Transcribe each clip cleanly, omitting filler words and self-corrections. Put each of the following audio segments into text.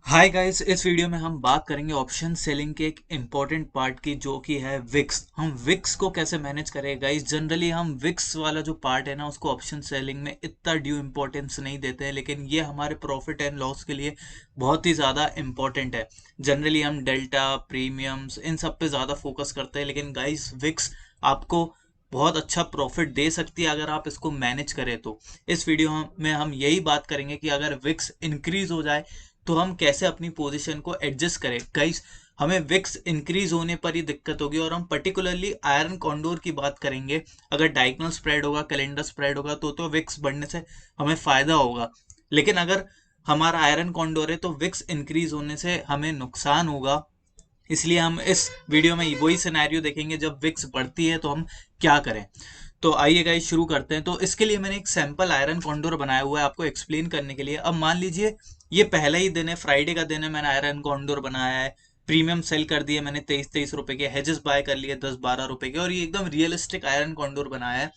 Hi guys, इस video में हम बात करेंगे ऑप्शन सेलिंग के एक इम्पॉर्टेंट पार्ट की, जो कि है विक्स। हम विक्स को कैसे मैनेज करें गाइस। जनरली हम विक्स वाला जो पार्ट है ना, उसको ऑप्शन सेलिंग में इतना ड्यू इम्पोर्टेंस नहीं देते हैं, लेकिन ये हमारे प्रॉफिट एंड लॉस के लिए बहुत ही ज़्यादा इम्पोर्टेंट है। जनरली हम डेल्टा, प्रीमियम्स, इन सब पे ज़्यादा फोकस करते हैं, लेकिन गाइस विक्स आपको बहुत अच्छा प्रॉफिट दे सकती है अगर आप इसको मैनेज करें तो। इस वीडियो में हम यही बात करेंगे कि अगर विक्स इंक्रीज हो जाए तो हम कैसे अपनी पोजीशन को एडजस्ट करें। गाइस, हमें विक्स इंक्रीज होने पर ही दिक्कत होगी, और हम पर्टिकुलरली आयरन कॉन्डोर की बात करेंगे। अगर डायगोनल स्प्रेड होगा, कैलेंडर स्प्रेड होगा, तो विक्स बढ़ने से हमें फायदा होगा। लेकिन अगर हमारा आयरन कॉन्डोर है तो विक्स इंक्रीज होने से हमें नुकसान होगा। इसलिए हम इस वीडियो में वही सिनेरियो देखेंगे, जब विक्स बढ़ती है तो हम क्या करें। तो आइए गाइस शुरू करते हैं। तो इसके लिए मैंने एक सैंपल आयरन कॉन्डोर बनाया हुआ है आपको एक्सप्लेन करने के लिए। अब मान लीजिए ये पहला ही दिन है, फ्राइडे का दिन है, मैंने आयरन कॉन्डोर बनाया है। प्रीमियम सेल कर दिए मैंने 23-23 रुपए के, हेजेस बाय कर लिए 10-12 रुपए के, और ये एकदम रियलिस्टिक आयरन कॉन्डोर बनाया है।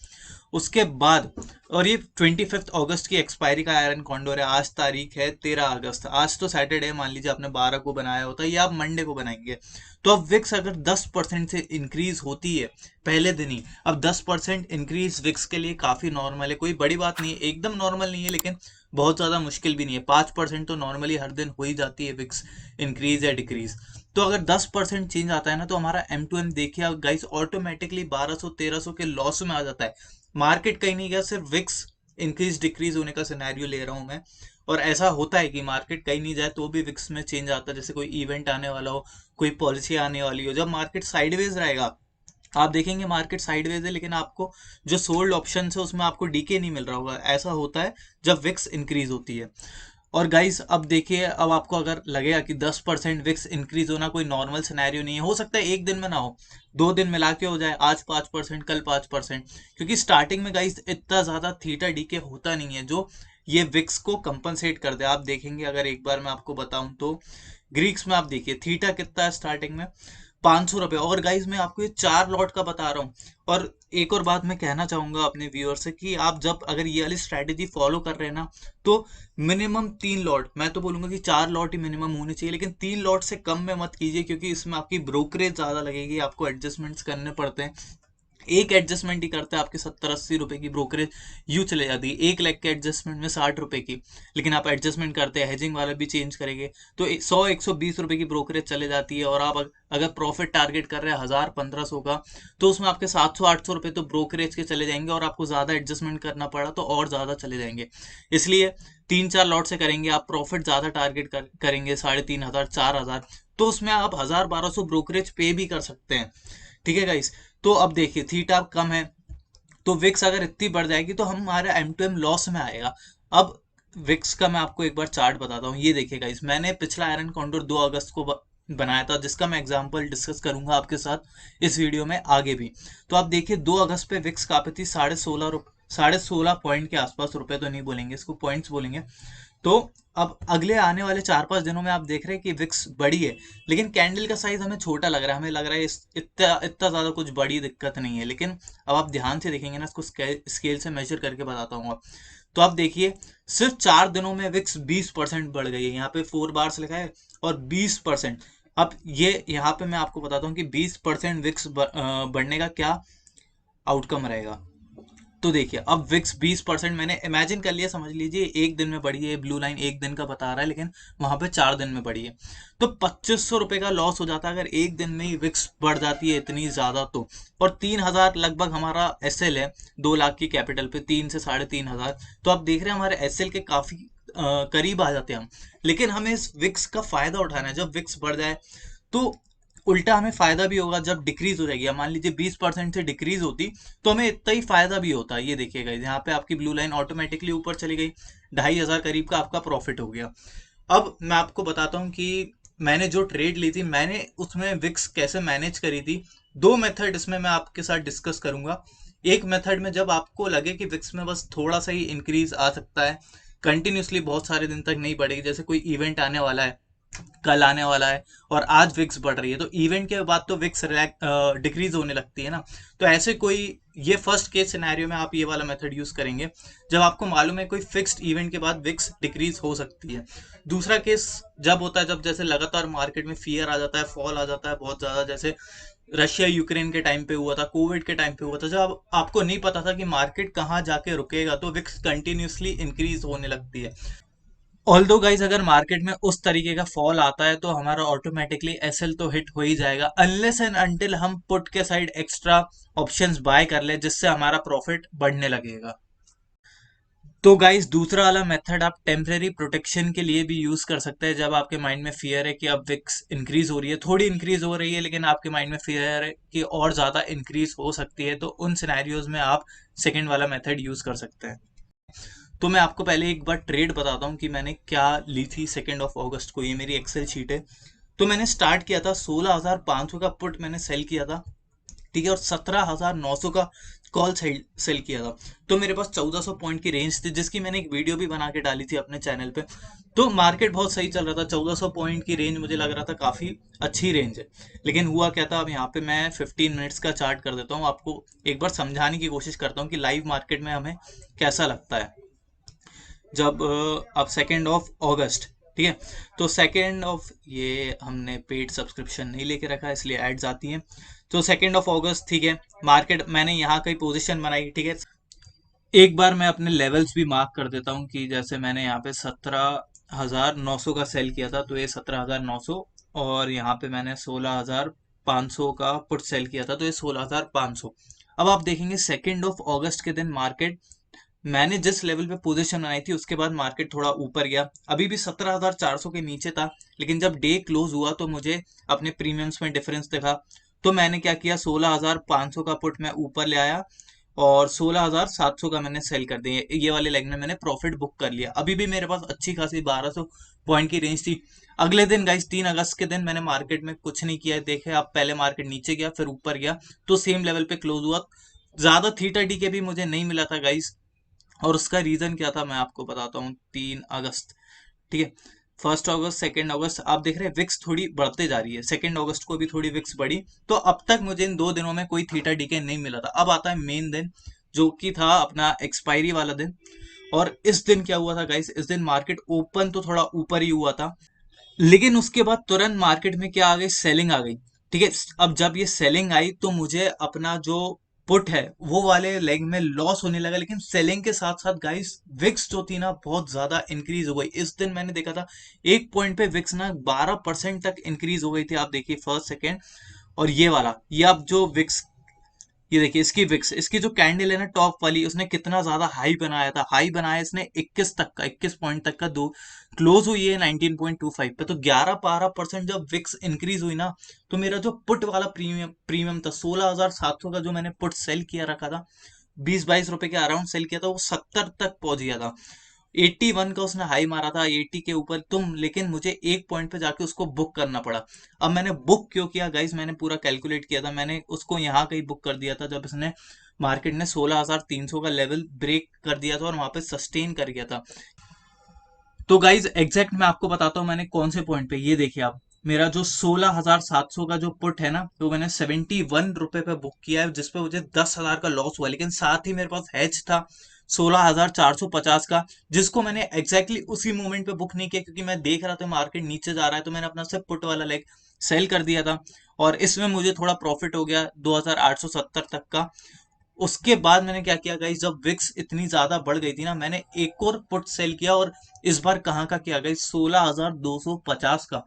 उसके बाद, और ये 25 अगस्त की एक्सपायरी का आयरन कॉन्डोर है। आज तारीख है 13 अगस्त। आज तो सैटरडे, मान लीजिए आपने 12 को बनाया होता है, या आप मंडे को बनाएंगे। तो अब विक्स अगर 10% से इंक्रीज होती है पहले दिन ही, अब 10% इंक्रीज विक्स के लिए काफी नॉर्मल है, कोई बड़ी बात नहीं है, एकदम नॉर्मल नहीं है, लेकिन बहुत ज्यादा मुश्किल भी नहीं है। 5% तो नॉर्मली हर दिन हो ही जाती है विक्स इंक्रीज या डिक्रीज। तो अगर 10% चेंज आता है ना, तो हमारा M2M देखिए गाइस ऑटोमेटिकली 1200-1300 के लॉस में आ जाता है। मार्केट कहीं नहीं गया, सिर्फ विक्स इंक्रीज डिक्रीज होने का सिनेरियो ले रहा हूं मैं। और ऐसा होता है कि मार्केट कहीं नहीं जाए तो भी विक्स में चेंज आता है, जैसे कोई इवेंट आने वाला हो, कोई पॉलिसी आने वाली हो। जब मार्केट साइडवेज रहेगा, आप देखेंगे मार्केट साइडवेज है, लेकिन आपको जो सोल्ड ऑप्शन है उसमें आपको डीके नहीं मिल रहा होगा। ऐसा होता है जब विक्स इंक्रीज होती है। और गाइस अब देखिए, अब आपको अगर लगेगा कि 10% विक्स इंक्रीज होना कोई नॉर्मल सिनेरियो नहीं है, हो सकता है एक दिन में ना हो, 2 दिन मिला के हो जाए, आज 5% कल 5%। क्योंकि स्टार्टिंग में गाइस इतना ज्यादा थीटा डीके होता नहीं है जो ये विक्स को कंपनसेट कर दे। आप देखेंगे, अगर एक बार मैं आपको बताऊं तो ग्रीक्स में आप देखिए थीटा कितना है स्टार्टिंग में, 500 रुपये। और गाइज मैं आपको ये 4 लॉट का बता रहा हूँ। और एक और बात मैं कहना चाहूंगा अपने व्यूअर से, कि आप जब अगर ये वाली स्ट्रैटेजी फॉलो कर रहे हैं ना, तो मिनिमम 3 लॉट, मैं तो बोलूंगा कि 4 लॉट ही मिनिमम होने चाहिए, लेकिन 3 लॉट से कम में मत कीजिए, क्योंकि इसमें आपकी ब्रोकरेज ज्यादा लगेगी, आपको एडजस्टमेंट्स करने पड़ते हैं। एक एडजस्टमेंट ही करते हैं आपके 70-80 रुपए की ब्रोकरेज यूं चले जाती है, 1 लाख के एडजस्टमेंट में 60 रुपए की। लेकिन आप एडजस्टमेंट करते हैं, हेजिंग वाला भी चेंज करेंगे, तो 100-120 रुपए की ब्रोकरेज चले जाती है। और आप अगर प्रॉफिट टारगेट कर रहे हैं 1000-1500 का, तो उसमें आपके 700-800 रुपए तो ब्रोकरेज के चले जाएंगे, और आपको ज्यादा एडजस्टमेंट करना पड़ा तो और ज्यादा चले जाएंगे। इसलिए 3-4 लॉट से करेंगे, आप प्रॉफिट ज्यादा टारगेट करेंगे, 3500 4000, तो उसमें आप 1000-1200 ब्रोकरेज पे भी कर सकते हैं। ठीक है गाइस। तो अब देखिए थीटा कम है, तो विक्स अगर इतनी बढ़ जाएगी तो हमारा M2M लॉस में आएगा। अब विक्स का मैं आपको एक बार चार्ट बताता हूँ। ये देखिएगा, इस मैंने पिछला आयरन कॉन्डोर 2 अगस्त को बनाया था, जिसका मैं एग्जांपल डिस्कस करूंगा आपके साथ इस वीडियो में आगे भी। तो आप देखिए 2 अगस्त पे विक्स काफी थी 16.5 पॉइंट के आसपास, रुपए तो नहीं बोलेंगे इसको, पॉइंट्स बोलेंगे। तो अब अगले आने वाले 4-5 दिनों में आप देख रहे हैं कि विक्स बड़ी है, लेकिन कैंडल का साइज हमें छोटा लग रहा है, हमें लग रहा है इतना इतना ज्यादा कुछ बड़ी दिक्कत नहीं है। लेकिन अब आप ध्यान से देखेंगे ना, इसको स्केल से मेजर करके बताता हूँ अब। तो आप देखिए, सिर्फ 4 दिनों में विक्स 20% बढ़ गई है। यहाँ पे 4 बार्स लिखा है, और 20%। अब ये यहाँ पे मैं आपको बताता हूँ कि 20% विक्स बढ़ने का क्या आउटकम रहेगा। तो देखिए, अब विक्स 20% मैंने इमेजिन कर लिया, समझ लीजिए एक दिन में बढ़ी है, ब्लू लाइन एक दिन का बता रहा है, लेकिन वहां पे 4 दिन में बढ़ी है। तो 2500 रुपए का लॉस हो जाता है अगर एक दिन में ही विक्स बढ़ जाती है इतनी ज्यादा तो। और 3000 लगभग हमारा एसएल है, 2 लाख की कैपिटल पे 3 से 3500। तो आप देख रहे हैं हमारे एसएल के काफी करीब आ जाते हैं हम। लेकिन हमें इस विक्स का फायदा उठाना है। जब विक्स बढ़ जाए तो उल्टा हमें फायदा भी होगा, जब डिक्रीज हो जाएगी। अब मान लीजिए 20% से डिक्रीज होती तो हमें इतना ही फायदा भी होता है। ये देखिएगा, यहाँ पे आपकी ब्लू लाइन ऑटोमेटिकली ऊपर चली गई, 2500 करीब का आपका प्रॉफिट हो गया। अब मैं आपको बताता हूँ कि मैंने जो ट्रेड ली थी, मैंने उसमें विक्स कैसे मैनेज करी थी। 2 मेथड इसमें मैं आपके साथ डिस्कस करूंगा। एक मेथड में जब आपको लगे कि विक्स में बस थोड़ा सा ही इंक्रीज आ सकता है, कंटिन्यूसली बहुत सारे दिन तक नहीं बढ़ेगी, जैसे कोई इवेंट आने वाला है, कल आने वाला है और आज विक्स बढ़ रही है, तो इवेंट के बाद तो विक्स डिक्रीज होने लगती है ना। तो ऐसे कोई, ये फर्स्ट केस सिनेरियो में आप ये वाला मेथड यूज करेंगे जब आपको मालूम है कोई फिक्स्ड इवेंट के बाद विक्स डिक्रीज हो सकती है। दूसरा केस जब होता है जब जैसे लगातार मार्केट में फियर आ जाता है, फॉल आ जाता है बहुत ज्यादा, जैसे रशिया यूक्रेन के टाइम पे हुआ था, कोविड के टाइम पे हुआ था, जब आपको नहीं पता था कि मार्केट कहाँ जाके रुकेगा, तो विक्स कंटिन्यूसली इंक्रीज होने लगती है। ऑल्दो गाइज अगर मार्केट में उस तरीके का फॉल आता है तो हमारा ऑटोमेटिकली एसएल तो हिट हो ही जाएगा, अनलेस एंड अनटिल हम पुट के साइड एक्स्ट्रा ऑप्शंस बाय कर ले जिससे हमारा प्रॉफिट बढ़ने लगेगा। तो गाइस दूसरा वाला मेथड आप टेम्परेरी प्रोटेक्शन के लिए भी यूज कर सकते हैं। जब आपके माइंड में फियर है कि अब विक्स इंक्रीज हो रही है, थोड़ी इंक्रीज हो रही है, लेकिन आपके माइंड में फियर है कि और ज्यादा इंक्रीज हो सकती है, तो उन सिनेरियोज में आप सेकेंड वाला मेथड यूज कर सकते हैं। तो मैं आपको पहले एक बार ट्रेड बताता हूँ कि मैंने क्या ली थी 2 अगस्त को। ये मेरी एक्सेल शीट है। तो मैंने स्टार्ट किया था 16,500 का पुट मैंने सेल किया था, ठीक है, और 17,900 का कॉल सेल किया था। तो मेरे पास 1400 पॉइंट की रेंज थी जिसकी मैंने एक वीडियो भी बना के डाली थी अपने चैनल पे। तो मार्केट बहुत सही चल रहा था, 1400 पॉइंट की रेंज मुझे लग रहा था काफी अच्छी रेंज है। लेकिन हुआ क्या था, अब यहाँ पे मैं 15 मिनट्स का चार्ट कर देता हूँ, आपको एक बार समझाने की कोशिश करता हूँ कि लाइव मार्केट में हमें कैसा लगता है। जब अब 2 अगस्त, ठीक है, तो 2 ये हमने पेड सब्सक्रिप्शन नहीं लेके रखा इसलिए एड्स आती हैं। तो 2 अगस्त, ठीक है, मार्केट मैंने यहाँ कई पोजीशन बनाई, ठीक है। एक बार मैं अपने लेवल्स भी मार्क कर देता हूँ कि जैसे मैंने यहाँ पे 17,900 का सेल किया था, तो ये 17,900, और यहाँ पे मैंने 16,500 का पुट सेल किया था, तो ये 16,500। अब आप देखेंगे 2 अगस्त के दिन मार्केट, मैंने जिस लेवल पे पोजीशन बनाई थी उसके बाद मार्केट थोड़ा ऊपर गया, अभी भी 17,400 के नीचे था, लेकिन जब डे क्लोज हुआ तो मुझे अपने प्रीमियम्स में डिफरेंस दिखा। तो मैंने क्या किया, 16,500 का पुट मैं ऊपर ले आया और 16,700 का मैंने सेल कर दिया। ये वाले लेग में मैंने प्रॉफिट बुक कर लिया। अभी भी मेरे पास अच्छी खासी 1200 पॉइंट की रेंज थी। अगले दिन गाइस 3 अगस्त के दिन मैंने मार्केट में कुछ नहीं किया, देखे आप, पहले मार्केट नीचे गया फिर ऊपर गया, तो सेम लेवल पे क्लोज हुआ। ज्यादा थीटा डी के भी मुझे नहीं मिला था गाइस, और उसका रीजन क्या था मैं आपको बताता हूँ। 3 अगस्त, ठीक है, 1 अगस्त, 2 अगस्त, आप देख रहे हैं विक्स थोड़ी बढ़ते जा रही है। 2 अगस्त को भी थोड़ी विक्स बढ़ी, तो अब तक मुझे इन 2 दिनों में कोई थीटा डीके नहीं मिला था। अब आता है मेन दिन, जो कि था अपना एक्सपायरी वाला दिन। और इस दिन क्या हुआ था गाइस, इस दिन मार्केट ओपन तो थोड़ा ऊपर ही हुआ था, लेकिन उसके बाद तुरंत मार्केट में क्या आ गई, सेलिंग आ गई, ठीक है। अब जब ये सेलिंग आई तो मुझे अपना जो पुट है वो वाले लेग में लॉस होने लगा, लेकिन सेलिंग के साथ साथ गाइस विक्स जो थी ना बहुत ज्यादा इंक्रीज हो गई। इस दिन मैंने देखा था एक पॉइंट पे विक्स ना 12% तक इंक्रीज हो गई थी। आप देखिए फर्स्ट सेकेंड, और ये वाला, ये अब जो विक्स, ये देखिए इसकी विक्स, इसकी जो कैंडल है ना टॉप वाली, उसने कितना ज्यादा हाई बनाया था, हाई बनाया इसने 21 तक का, 21 पॉइंट तक का, दो क्लोज हुई है 19.25 पे। तो 11-12% जब विक्स इंक्रीज हुई ना, तो मेरा जो पुट वाला प्रीमियम प्रीमियम था 16,700 का, जो मैंने पुट सेल किया रखा था, 20-22 रुपए के अराउंड सेल किया था, वो 70 तक पहुंच गया था। 81 का उसने हाई मारा था, 80 के ऊपर तुम, लेकिन मुझे एक पॉइंट पे जाके उसको बुक करना पड़ा। अब मैंने बुक क्यों किया गाइस, मैंने पूरा कैलकुलेट किया था, मैंने उसको यहाँ कहीं बुक कर दिया था जब इसने मार्केट ने 16,300 का लेवल ब्रेक कर दिया था और वहां पे सस्टेन कर गया था। तो गाइज एग्जैक्ट मैं आपको बताता हूँ मैंने कौन से पॉइंट पे, ये देखिए आप, मेरा जो 16,700 का जो पुट है ना, तो मैंने 71 रुपए पे बुक किया है, जिसपे मुझे 10,000 का लॉस हुआ, लेकिन साथ ही मेरे पास हैच था 16,450 का, जिसको मैंने एग्जैक्टली उसी मोमेंट पे बुक नहीं किया, क्योंकि मैं देख रहा था मार्केट नीचे जा रहा है, तो मैंने अपना सिर्फ पुट वाला लेग सेल कर दिया था, और इसमें मुझे थोड़ा प्रॉफिट हो गया 2,870 तक का। उसके बाद मैंने क्या किया गाइस, जब विक्स इतनी ज्यादा बढ़ गई थी ना, मैंने एक और पुट सेल किया, और इस बार कहाँ का किया गाइस, 16,250 का,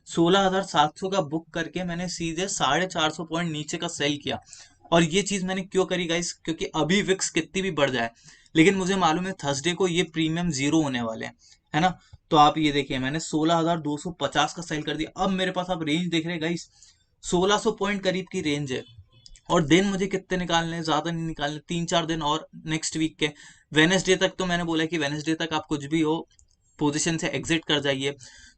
16,700 का बुक करके मैंने सीधे 450 पॉइंट नीचे का सेल किया। और ये चीज मैंने क्यों करी गाइस, क्योंकि अभी विक्स कितनी भी बढ़ जाए, लेकिन मुझे मालूम है थर्सडे को ये प्रीमियम जीरो होने वाले हैं, है ना। तो आप ये देखिए मैंने 16,250 का सेल कर दिया। अब मेरे पास आप रेंज देख रहे हैं गाइस, 1600 पॉइंट करीब की रेंज है। और दिन मुझे कितने निकालने हैं, ज्यादा नहीं निकालने, 3-4 दिन और नेक्स्ट वीक के। वेनेसडे तक तो मैंने बोला कि वेनेसडे तक आप कुछ भी हो पोजीशन से एग्जिट कर जाइए।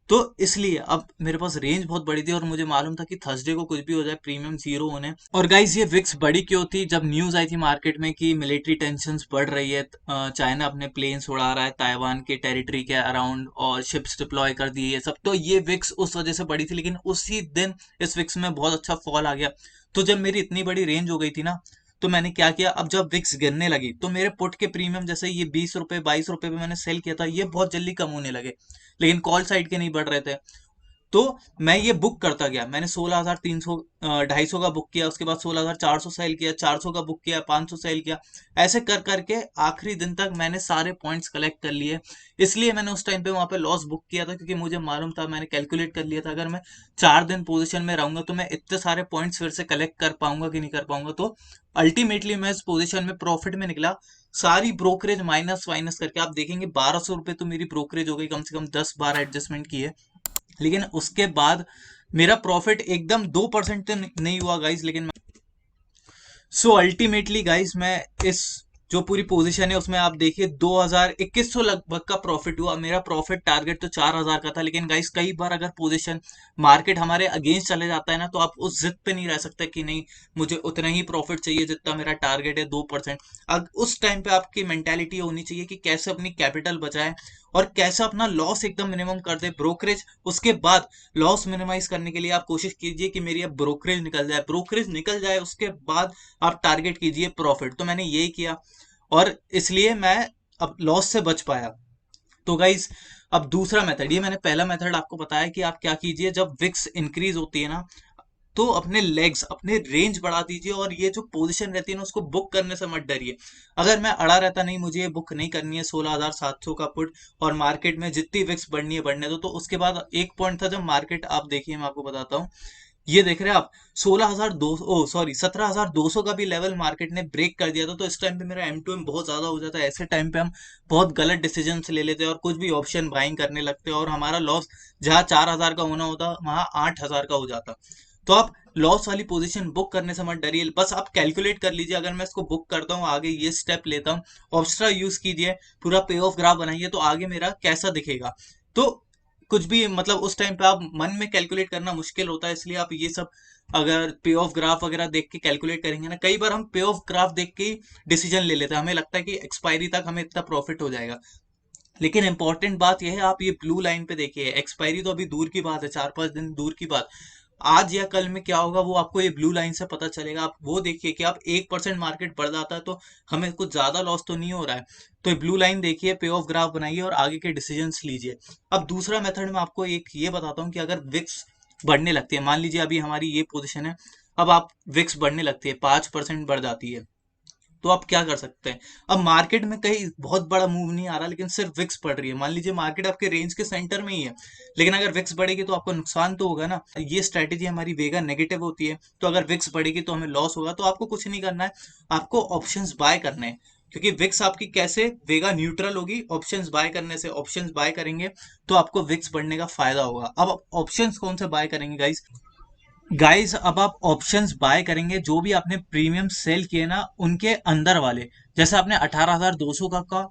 तो इसलिए अब मेरे पास रेंज बहुत बड़ी थी और मुझे मालूम था कि थर्सडे को कुछ भी हो जाए प्रीमियम जीरो होने। और गाइज ये विक्स बड़ी क्यों थी, जब न्यूज आई थी मार्केट में कि मिलिट्री टेंशंस बढ़ रही है, चाइना अपने प्लेन्स उड़ा रहा है ताइवान के टेरिटरी के अराउंड और शिप्स डिप्लॉय कर दिए ये सब, तो ये विक्स उस वजह से बड़ी थी। लेकिन उसी दिन इस विक्स में बहुत अच्छा फॉल आ गया। तो जब मेरी इतनी बड़ी रेंज हो गई थी ना, तो मैंने क्या किया, अब जब विक्स गिरने लगी तो मेरे पुट के प्रीमियम जैसे ये 20 रुपए 22 रुपए पे मैंने सेल किया था, ये बहुत जल्दी कम होने लगे, लेकिन कॉल साइड के नहीं बढ़ रहे थे। तो मैं ये बुक करता गया, मैंने 16,300 250 का बुक किया, उसके बाद 16,400 सेल किया, 400 का बुक किया, 500 सेल किया, ऐसे कर करके आखिरी दिन तक मैंने सारे पॉइंट्स कलेक्ट कर लिए। इसलिए मैंने उस टाइम पे वहां पे लॉस बुक किया था, क्योंकि मुझे मालूम था, मैंने कैलकुलेट कर लिया था अगर मैं 4 दिन पोजीशन में रहूंगा तो मैं इतने सारे पॉइंट्स फिर से कलेक्ट कर पाऊंगा कि नहीं कर पाऊंगा। तो अल्टीमेटली मैं इस पोजीशन में प्रॉफिट में निकला, सारी ब्रोकरेज माइनस वाइनस करके आप देखेंगे 1200 रुपये तो मेरी ब्रोकरेज हो गई, कम से कम 10 बार एडजस्टमेंट की है। लेकिन उसके बाद मेरा प्रॉफिट एकदम 2% तो नहीं हुआ गाइज, लेकिन सो अल्टीमेटली गाइज मैं इस जो पूरी पोजीशन है उसमें आप देखिए 2100 लगभग का प्रॉफिट हुआ। मेरा प्रॉफिट टारगेट तो 4000 का था, लेकिन गाइज कई बार अगर पोजीशन मार्केट हमारे अगेंस्ट चले जाता है ना, तो आप उस जिद पे नहीं रह सकते कि नहीं मुझे उतना ही प्रॉफिट चाहिए जितना मेरा टारगेट है 2%। अब उस टाइम पे आपकी मेंटेलिटी होनी चाहिए कि कैसे अपनी कैपिटल बचाए और कैसे अपना लॉस एकदम मिनिमम कर दे ब्रोकरेज। उसके बाद लॉस मिनिमाइज करने के लिए आप कोशिश कीजिए कि मेरी अब ब्रोकरेज निकल जाए, ब्रोकरेज निकल जाए उसके बाद आप टारगेट कीजिए प्रॉफिट। तो मैंने यही किया और इसलिए मैं अब लॉस से बच पाया। तो गाइज अब दूसरा मेथड, ये मैंने पहला मेथड आपको बताया कि आप क्या कीजिए जब विक्स इंक्रीज होती है ना, तो अपने लेग्स अपने रेंज बढ़ा दीजिए और ये जो पोजीशन रहती है ना उसको बुक करने से मत डरिए। अगर मैं अड़ा रहता नहीं मुझे ये बुक नहीं करनी है 16,700 का पुट और मार्केट में जितनी विक्स बढ़नी है बढ़ने दो, तो उसके बाद एक पॉइंट था जब मार्केट, आप देखिए मैं आपको बताता हूँ, ये देख रहे हैं आप 16,200, ओ सॉरी 17,200 का भी लेवल मार्केट ने ब्रेक कर दिया था। तो इस टाइम पे मेरा M2M बहुत ज्यादा हो जाता है। ऐसे टाइम पे हम बहुत गलत डिसीजन ले लेते हैं और कुछ भी ऑप्शन बाइंग करने लगते हैं और हमारा लॉस जहाँ 4,000 का होना होता वहां 8,000 का हो जाता। तो आप लॉस वाली पोजीशन बुक करने से मत डरिए, बस आप कैलकुलेट कर लीजिए अगर मैं इसको बुक करता हूँ आगे ये स्टेप लेता हूँ, ऑप्स्ट्रा यूज कीजिए, पूरा पे ऑफ ग्राफ बनाइए तो आगे मेरा कैसा दिखेगा। तो कुछ भी मतलब उस टाइम पे आप मन में कैलकुलेट करना मुश्किल होता है, इसलिए आप ये सब अगर पे ऑफ ग्राफ वगैरह देख के कैलकुलेट करेंगे ना, कई बार हम पे ऑफ ग्राफ देख के डिसीजन ले लेते हैं, हमें लगता है कि एक्सपायरी तक हमें इतना प्रॉफिट हो जाएगा। लेकिन इंपॉर्टेंट बात यह है, आप ये ब्लू लाइन पे देखिए, एक्सपायरी तो अभी दूर की बात है, 4-5 दिन दूर की बात, आज या कल में क्या होगा वो आपको ये ब्लू लाइन से पता चलेगा। आप वो देखिए कि आप 1% मार्केट बढ़ जाता है तो हमें कुछ ज्यादा लॉस तो नहीं हो रहा है। तो ये ब्लू लाइन देखिए, पे ऑफ ग्राफ बनाइए और आगे के डिसीजंस लीजिए। अब दूसरा मेथड में आपको एक ये बताता हूँ कि अगर विक्स बढ़ने लगती है, मान लीजिए अभी हमारी ये पोजिशन है, अब आप विक्स बढ़ने लगती है 5% बढ़ जाती है, तो आप क्या कर सकते हैं। अब मार्केट में कहीं बहुत बड़ा मूव नहीं आ रहा, लेकिन सिर्फ विक्स बढ़ रही है, मान लीजिए मार्केट आपके रेंज के सेंटर में ही है, लेकिन अगर विक्स बढ़ेगी तो आपको नुकसान तो होगा ना। ये स्ट्रेटेजी हमारी वेगा नेगेटिव होती है, तो अगर विक्स बढ़ेगी तो हमें लॉस होगा, तो आपको कुछ नहीं करना है, आपको ऑप्शंस बाय करने हैं। क्योंकि विक्स आपकी कैसे वेगा न्यूट्रल होगी, ऑप्शंस बाय करने से, ऑप्शंस बाय करेंगे तो आपको विक्स बढ़ने का फायदा होगा। अब ऑप्शंस कौन से बाय करेंगे गाइस, गाइस अब आप ऑप्शंस बाय करेंगे जो भी आपने प्रीमियम सेल किए ना उनके अंदर वाले, जैसे आपने 18,200 का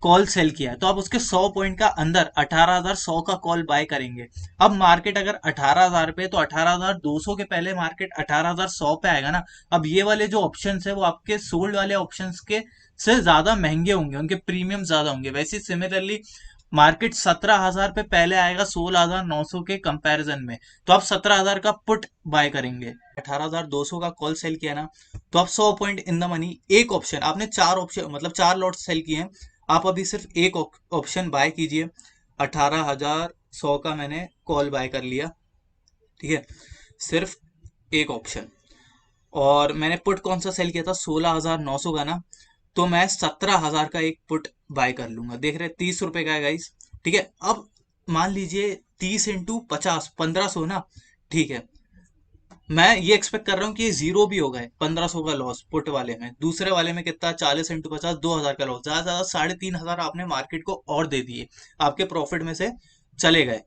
कॉल सेल किया है तो आप उसके 100 पॉइंट का अंदर 18,100 का कॉल बाय करेंगे। अब मार्केट अगर 18,000 पे, तो 18,200 के पहले मार्केट 18,100 पे आएगा ना। अब ये वाले जो ऑप्शंस है वो आपके सोल्ड वाले ऑप्शंस के से ज्यादा महंगे होंगे, उनके प्रीमियम ज्यादा होंगे। वैसे सिमिलरली मार्केट 17,000 पे पहले आएगा 16,900 के कंपैरिजन में, तो आप 17,000 का पुट बाय करेंगे। 18,200 का कॉल सेल किया ना, तो आप 100 पॉइंट इन द मनी। एक ऑप्शन आपने 4 ऑप्शन मतलब 4 लॉट सेल किए हैं, आप अभी सिर्फ एक ऑप्शन बाय कीजिए। 18,100 का मैंने कॉल बाय कर लिया, ठीक है, सिर्फ एक ऑप्शन। और मैंने पुट कौन सा सेल किया था, 16,900 का ना, तो मैं 17,000 का एक पुट बाय कर लूंगा। देख रहे 30 रुपए का है गाइस, ठीक है। अब मान लीजिए 30 × 50 1500 ना, ठीक है। मैं ये एक्सपेक्ट कर रहा हूँ कि ये जीरो भी हो गए, 1500 का लॉस पुट वाले में। दूसरे वाले में कितना, 40 × 50 2,000 का लॉस, ज्यादा ज्यादा 3,500 आपने मार्केट को और दे दिए, आपके प्रॉफिट में से चले गए।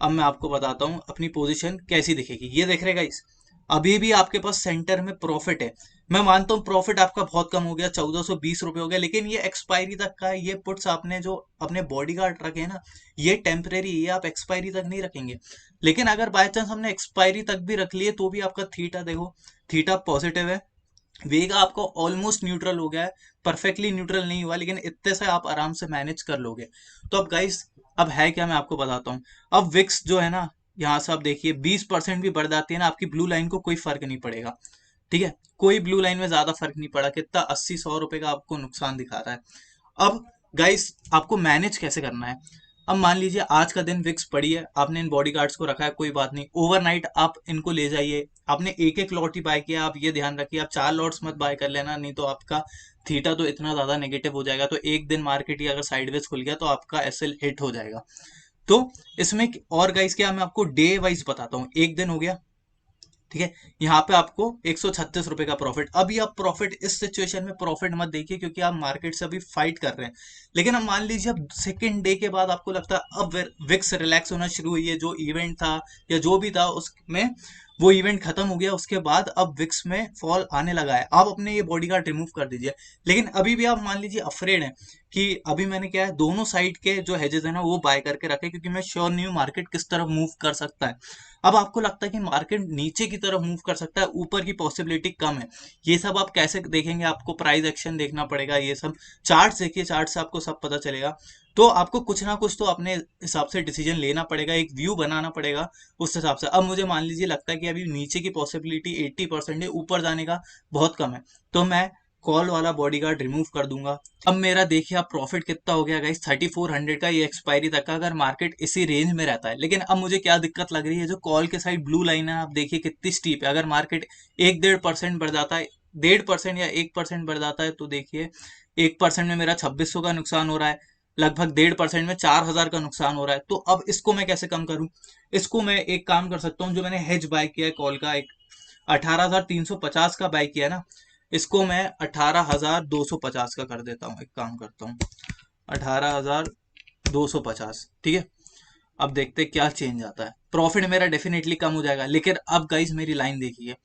अब मैं आपको बताता हूँ अपनी पोजीशन कैसी दिखेगी। ये देख रहे गाइस, अभी भी आपके पास सेंटर में प्रॉफिट है। मैं मानता हूँ प्रॉफिट आपका बहुत कम हो गया, 1420 रुपये हो गया, लेकिन ये एक्सपायरी तक का है। ये पुट्स आपने जो अपने बॉडी गार्ड रखे हैं ना, ये टेम्परेरी, ये आप एक्सपायरी तक नहीं रखेंगे। लेकिन अगर बाय चांस हमने एक्सपायरी तक भी रख लिए तो भी आपका थीटा देखो, थीटा पॉजिटिव है, वेगा आपको ऑलमोस्ट न्यूट्रल हो गया है, परफेक्टली न्यूट्रल नहीं हुआ, लेकिन इतने से आप आराम से मैनेज कर लोगे। तो अब गाइस, अब है क्या, मैं आपको बताता हूँ। अब विक्स जो है ना, यहाँ से आप देखिए 20% भी बढ़ जाती है ना, आपकी ब्लू लाइन को कोई फर्क नहीं पड़ेगा। ठीक है, कोई ब्लू लाइन में ज्यादा फर्क नहीं पड़ा, कितना 80-100 रुपए का आपको नुकसान दिखा रहा है। अब गाइस, आपको मैनेज कैसे करना है। अब मान लीजिए आज का दिन विक्स पड़ी है, आपने इन बॉडी गार्ड्स को रखा है, कोई बात नहीं, ओवरनाइट आप इनको ले जाइए। आपने एक एक लॉट ही बाय किया, आप ये ध्यान रखिए आप 4 लॉट्स मत बाय कर लेना, नहीं तो आपका थीटा तो इतना ज्यादा नेगेटिव हो जाएगा, तो एक दिन मार्केट ही अगर साइडवेज खुल गया तो आपका एसएल हिट हो जाएगा। तो इसमें और गाइस क्या, मैं आपको डे वाइज बताता हूँ। एक दिन हो गया, ठीक है, यहाँ पे आपको 136 रुपए का प्रॉफिट। अभी आप प्रॉफिट इस सिचुएशन में प्रॉफिट मत देखिए, क्योंकि आप मार्केट से अभी फाइट कर रहे हैं। लेकिन अब मान लीजिए अब सेकेंड डे के बाद आपको लगता है अब विक्स रिलैक्स होना शुरू हुई है, जो इवेंट था या जो भी था उसमें वो इवेंट खत्म हो गया, उसके बाद अब विक्स में फॉल आने लगा है, आप अपने ये बॉडी गार्ड रिमूव कर दीजिए। लेकिन अभी भी आप मान लीजिए अफ्रेड हैं कि अभी मैंने क्या है, दोनों साइड के जो हेजेस है ना वो बाय करके रखे, क्योंकि मैं श्योर नहीं हूँ मार्केट किस तरफ मूव कर सकता है। अब आपको लगता है कि मार्केट नीचे की तरफ मूव कर सकता है, ऊपर की पॉसिबिलिटी कम है। ये सब आप कैसे देखेंगे, आपको प्राइस एक्शन देखना पड़ेगा, ये सब चार्ट देखिए, चार्ट से आपको सब पता चलेगा। तो आपको कुछ ना कुछ तो अपने हिसाब से डिसीजन लेना पड़ेगा, एक व्यू बनाना पड़ेगा उस हिसाब से। अब मुझे मान लीजिए लगता है कि अभी नीचे की पॉसिबिलिटी 80% है, ऊपर जाने का बहुत कम है, तो मैं कॉल वाला बॉडीगार्ड रिमूव कर दूंगा। अब मेरा देखिए आप प्रॉफिट कितना हो गया गाइस, 3400 का, ये एक्सपायरी तक का, अगर मार्केट इसी रेंज में रहता है। लेकिन अब मुझे क्या दिक्कत लग रही है, जो कॉल के साइड ब्लू लाइन है आप देखिए कितनी स्टीप है। अगर मार्केट 1-1.5% बढ़ जाता है, 1.5% या 1% बढ़ जाता है, तो देखिए 1% में मेरा 2600 का नुकसान हो रहा है, लगभग 1.5% में 4000 का नुकसान हो रहा है। तो अब इसको मैं कैसे कम करूं। इसको मैं एक काम कर सकता हूँ, जो मैंने हेज बाय किया है कॉल का, एक 18,350 का बाय किया है ना, इसको मैं 18,250 का कर देता हूँ। एक काम करता हूँ, 18,250, ठीक है। अब देखते हैं क्या चेंज आता है, प्रॉफिट मेरा डेफिनेटली कम हो जाएगा। लेकिन अब गाइस मेरी लाइन देखिए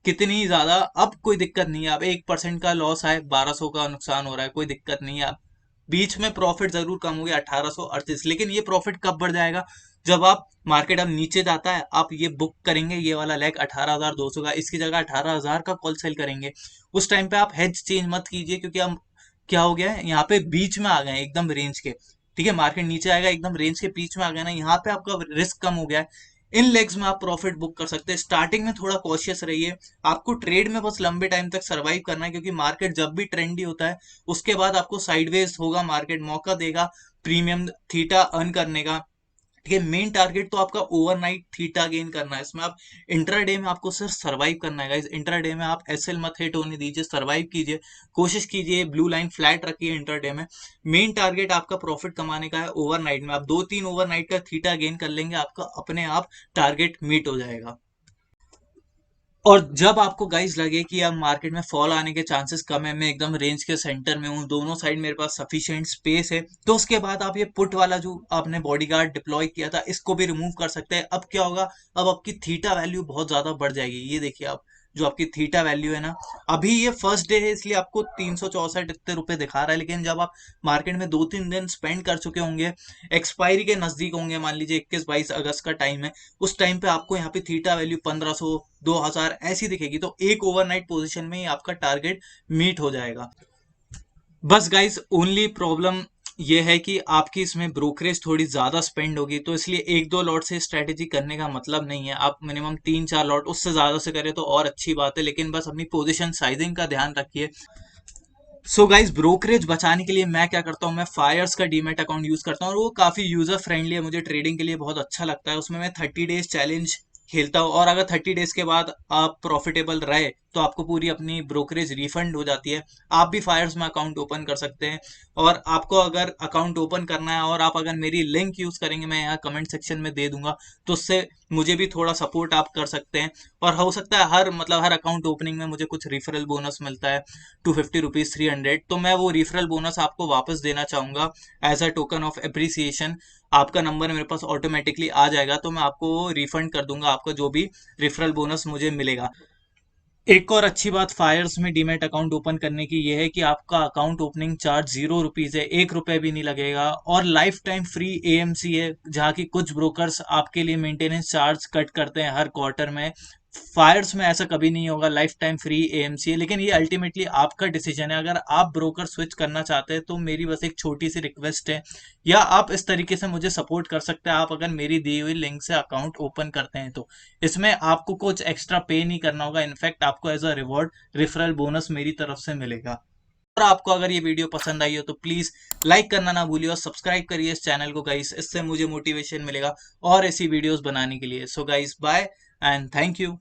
कितनी ज्यादा, अब कोई दिक्कत नहीं है। अब 1% का लॉस है, 1200 का नुकसान हो रहा है, कोई दिक्कत नहीं है। बीच में प्रॉफिट जरूर कम हो गया 1838, लेकिन ये प्रॉफिट कब बढ़ जाएगा, जब आप मार्केट अब नीचे जाता है, आप ये बुक करेंगे ये वाला लेग 18,200 का, इसकी जगह 18,000 का कॉल सेल करेंगे। उस टाइम पे आप हेज चेंज मत कीजिए, क्योंकि हम क्या हो गया है, यहाँ पे बीच में आ गए हैं एकदम रेंज के। ठीक है, मार्केट नीचे आएगा, एकदम रेंज के बीच में आ गया ना, यहाँ पे आपका रिस्क कम हो गया है। इन लेग्स में आप प्रॉफिट बुक कर सकते हैं। स्टार्टिंग में थोड़ा कॉशियस रहिए, आपको ट्रेड में बस लंबे टाइम तक सरवाइव करना है, क्योंकि मार्केट जब भी ट्रेंडी होता है उसके बाद आपको साइडवेज होगा, मार्केट मौका देगा प्रीमियम थीटा अर्न करने का। ठीक है, मेन टारगेट तो आपका ओवरनाइट थीटा गेन करना है। इसमें आप इंट्राडे में आपको सिर्फ सरवाइव करना है गाइस। इंट्राडे में आप एसएल मत हिट होने दीजिए, सरवाइव कीजिए, कोशिश कीजिए, ब्लू लाइन फ्लैट रखिए इंट्राडे में। मेन टारगेट आपका प्रॉफिट कमाने का है। ओवरनाइट में आप 2-3 ओवरनाइट का थीटा गेन कर लेंगे, आपका अपने आप टारगेट मीट हो जाएगा। और जब आपको गाइस लगे कि अब मार्केट में फॉल आने के चांसेस कम है, मैं एकदम रेंज के सेंटर में हूँ, दोनों साइड मेरे पास सफिशिएंट स्पेस है, तो उसके बाद आप ये पुट वाला जो आपने बॉडीगार्ड डिप्लॉय किया था इसको भी रिमूव कर सकते हैं। अब क्या होगा, अब आपकी थीटा वैल्यू बहुत ज्यादा बढ़ जाएगी। ये देखिए आप, जो आपकी थीटा वैल्यू है ना, अभी ये फर्स्ट डे है इसलिए आपको 364 इतने रुपए दिखा रहा है, लेकिन जब आप मार्केट में 2-3 दिन स्पेंड कर चुके होंगे, एक्सपायरी के नजदीक होंगे, मान लीजिए 21-22 अगस्त का टाइम है, उस टाइम पे आपको यहाँ पे थीटा वैल्यू 1500 2000 ऐसी दिखेगी, तो एक ओवरनाइट पोजीशन में ही आपका टारगेट मीट हो जाएगा। बस गाइस, ओनली प्रॉब्लम ये है कि आपकी इसमें ब्रोकरेज थोड़ी ज्यादा स्पेंड होगी, तो इसलिए 1-2 लॉट से स्ट्रेटेजी करने का मतलब नहीं है। आप मिनिमम 3-4 लॉट उससे ज्यादा से करें तो और अच्छी बात है, लेकिन बस अपनी पोजीशन साइजिंग का ध्यान रखिए। सो गाइस, ब्रोकरेज बचाने के लिए मैं क्या करता हूँ, मैं फायर्स का डीमेट अकाउंट यूज करता हूँ, और वो काफी यूजर फ्रेंडली है, मुझे ट्रेडिंग के लिए बहुत अच्छा लगता है। उसमें मैं 30 डेज चैलेंज खेलता हूँ, और अगर 30 डेज के बाद आप प्रॉफिटेबल रहे तो आपको पूरी अपनी ब्रोकरेज रिफंड हो जाती है। आप भी फायर्स में अकाउंट ओपन कर सकते हैं, और आपको अगर अकाउंट ओपन करना है और आप अगर मेरी लिंक यूज करेंगे, मैं यहाँ कमेंट सेक्शन में दे दूंगा, तो उससे मुझे भी थोड़ा सपोर्ट आप कर सकते हैं। और हो सकता है हर अकाउंट ओपनिंग में मुझे कुछ रिफरल बोनस मिलता है, 250 रुपीज, 300, तो मैं वो रिफरल बोनस आपको वापस देना चाहूंगा as a token of appreciation. आपका नंबर मेरे पास ऑटोमेटिकली आ जाएगा, तो मैं आपको रिफंड कर दूंगा आपका जो भी रेफरल बोनस मुझे मिलेगा। एक और अच्छी बात फायर्स में डीमैट अकाउंट ओपन करने की यह है कि आपका अकाउंट ओपनिंग चार्ज 0 रुपीज है, 1 रुपए भी नहीं लगेगा, और लाइफ टाइम फ्री एएमसी है, जहाँ की कुछ ब्रोकर्स आपके लिए मेंटेनेंस चार्ज कट करते हैं हर क्वार्टर में। फायर्स में ऐसा कभी नहीं होगा, लाइफ टाइम फ्री एएमसी है। लेकिन ये अल्टीमेटली आपका डिसीजन है, अगर आप ब्रोकर स्विच करना चाहते हैं तो मेरी बस एक छोटी सी रिक्वेस्ट है, या आप इस तरीके से मुझे सपोर्ट कर सकते हैं, आप अगर मेरी दी हुई लिंक से अकाउंट ओपन करते हैं तो इसमें आपको कुछ एक्स्ट्रा पे नहीं करना होगा, इनफैक्ट आपको as a reward referral bonus मेरी तरफ से मिलेगा। और आपको अगर ये वीडियो पसंद आई हो तो प्लीज लाइक करना ना भूलिए और सब्सक्राइब करिए इस चैनल को गाइस, इससे मुझे मोटिवेशन मिलेगा और ऐसी वीडियोस बनाने के लिए। So guys bye and thank you.